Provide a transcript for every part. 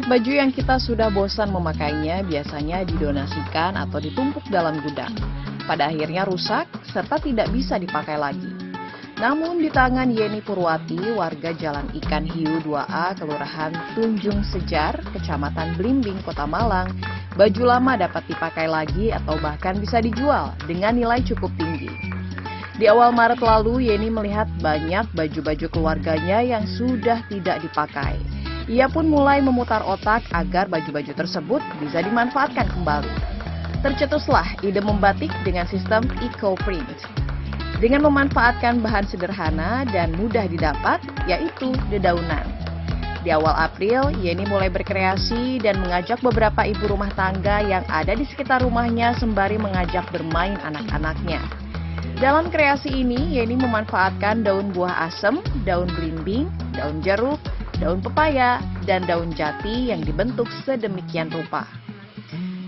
Setiap baju yang kita sudah bosan memakainya biasanya didonasikan atau ditumpuk dalam gudang. Pada akhirnya rusak serta tidak bisa dipakai lagi. Namun di tangan Yeni Purwati, warga Jalan Ikan Hiu 2A, Kelurahan Tunjung Sejar, Kecamatan Blimbing, Kota Malang, baju lama dapat dipakai lagi atau bahkan bisa dijual dengan nilai cukup tinggi. Di awal Maret lalu, Yeni melihat banyak baju-baju keluarganya yang sudah tidak dipakai. Ia pun mulai memutar otak agar baju-baju tersebut bisa dimanfaatkan kembali. Tercetuslah ide membatik dengan sistem eco-print. Dengan memanfaatkan bahan sederhana dan mudah didapat, yaitu dedaunan. Di awal April, Yeni mulai berkreasi dan mengajak beberapa ibu rumah tangga yang ada di sekitar rumahnya sembari mengajak bermain anak-anaknya. Dalam kreasi ini, Yeni memanfaatkan daun buah asem, daun belimbing, daun jeruk, daun pepaya, dan daun jati yang dibentuk sedemikian rupa.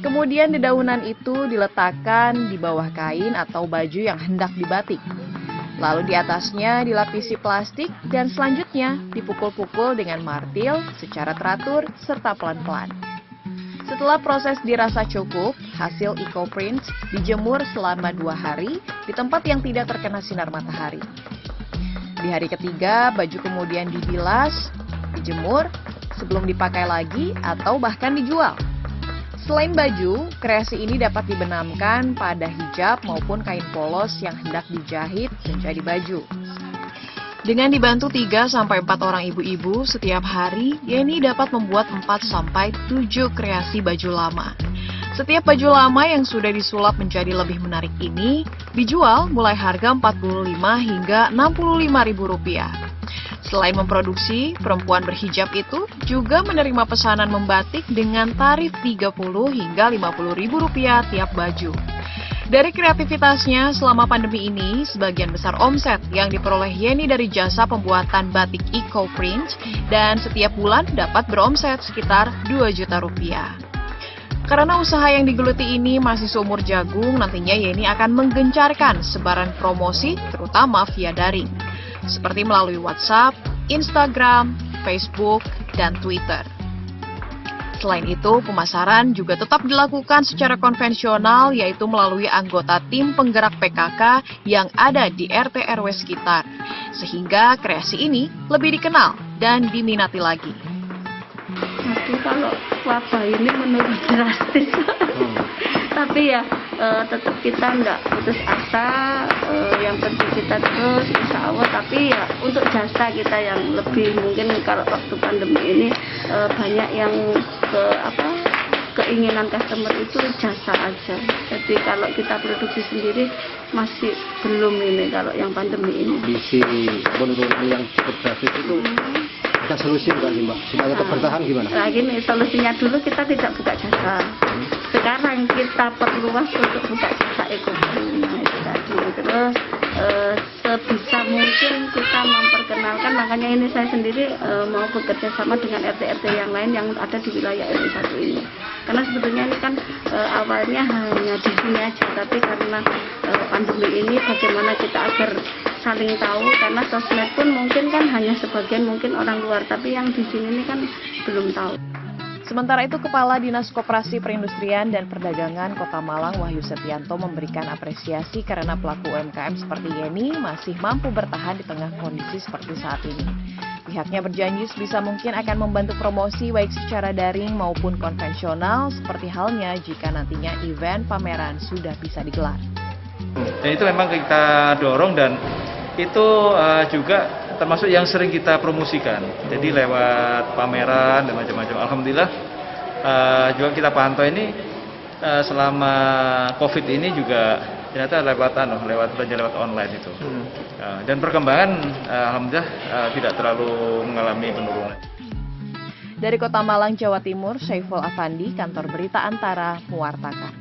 Kemudian dedaunan itu diletakkan di bawah kain atau baju yang hendak dibatik. Lalu di atasnya dilapisi plastik dan selanjutnya dipukul-pukul dengan martil secara teratur serta pelan-pelan. Setelah proses dirasa cukup, hasil eco-print dijemur selama 2 hari di tempat yang tidak terkena sinar matahari. Di hari ketiga, baju kemudian dibilas, dijemur, sebelum dipakai lagi atau bahkan dijual. Selain baju, kreasi ini dapat dibenamkan pada hijab maupun kain polos yang hendak dijahit menjadi baju. Dengan dibantu 3-4 orang ibu-ibu setiap hari, Yeni dapat membuat 4-7 kreasi baju lama. Setiap baju lama yang sudah disulap menjadi lebih menarik ini dijual mulai harga Rp45 hingga Rp65.000. Selain memproduksi, perempuan berhijab itu juga menerima pesanan membatik dengan tarif Rp30 hingga Rp50.000 tiap baju. Dari kreativitasnya selama pandemi ini, sebagian besar omset yang diperoleh Yeni dari jasa pembuatan batik eco-print dan setiap bulan dapat beromset sekitar Rp2 juta. Karena usaha yang digeluti ini masih seumur jagung, nantinya Yeni akan menggencarkan sebaran promosi terutama via daring, seperti melalui WhatsApp, Instagram, Facebook, dan Twitter. Selain itu, pemasaran juga tetap dilakukan secara konvensional, yaitu melalui anggota tim penggerak PKK yang ada di RT RW sekitar, sehingga kreasi ini lebih dikenal dan diminati lagi. Aduh, kalau wabah ini menurun drastis. Tapi ya tetap kita nggak putus asa, yang penting kita terus insya Allah. Tapi ya untuk jasa kita yang lebih mungkin kalau waktu pandemi ini banyak yang keinginan customer itu jasa aja. Jadi kalau kita produksi sendiri masih belum ini kalau yang pandemi ini. Kondisi penurunan yang cukup drastis itu ada solusi nggak sih Mbak? Supaya tetap bertahan gimana? Nah gini, solusinya dulu kita tidak buka jasa. Sekarang kita perluas untuk buka jasa ekonomi. Nah, itu tadi. Terus sebisa mungkin kita memperkenalkan, makanya ini saya sendiri mau bekerja sama dengan RT-RT yang lain yang ada di wilayah RW 1 ini. Karena sebetulnya ini kan awalnya hanya di sini aja, tapi karena pandemi ini bagaimana kita agar saling tahu, karena sosmed pun mungkin kan hanya sebagian mungkin orang luar, tapi yang di sini ini kan belum tahu. Sementara itu, Kepala Dinas Koperasi Perindustrian dan Perdagangan Kota Malang, Wahyu Setianto, memberikan apresiasi karena pelaku UMKM seperti Yeni masih mampu bertahan di tengah kondisi seperti saat ini. Pihaknya berjanji sebisa mungkin akan membantu promosi baik secara daring maupun konvensional, seperti halnya jika nantinya event pameran sudah bisa digelar. Dan itu memang kita dorong dan itu juga termasuk yang sering kita promosikan. Jadi lewat pameran dan macam-macam. Alhamdulillah juga kita pantau ini selama COVID ini juga ternyata lewat belajar lewat online itu. Dan perkembangan alhamdulillah tidak terlalu mengalami penurunan. Dari Kota Malang, Jawa Timur, Syaiful Afandi, Kantor Berita Antara, mewartakan.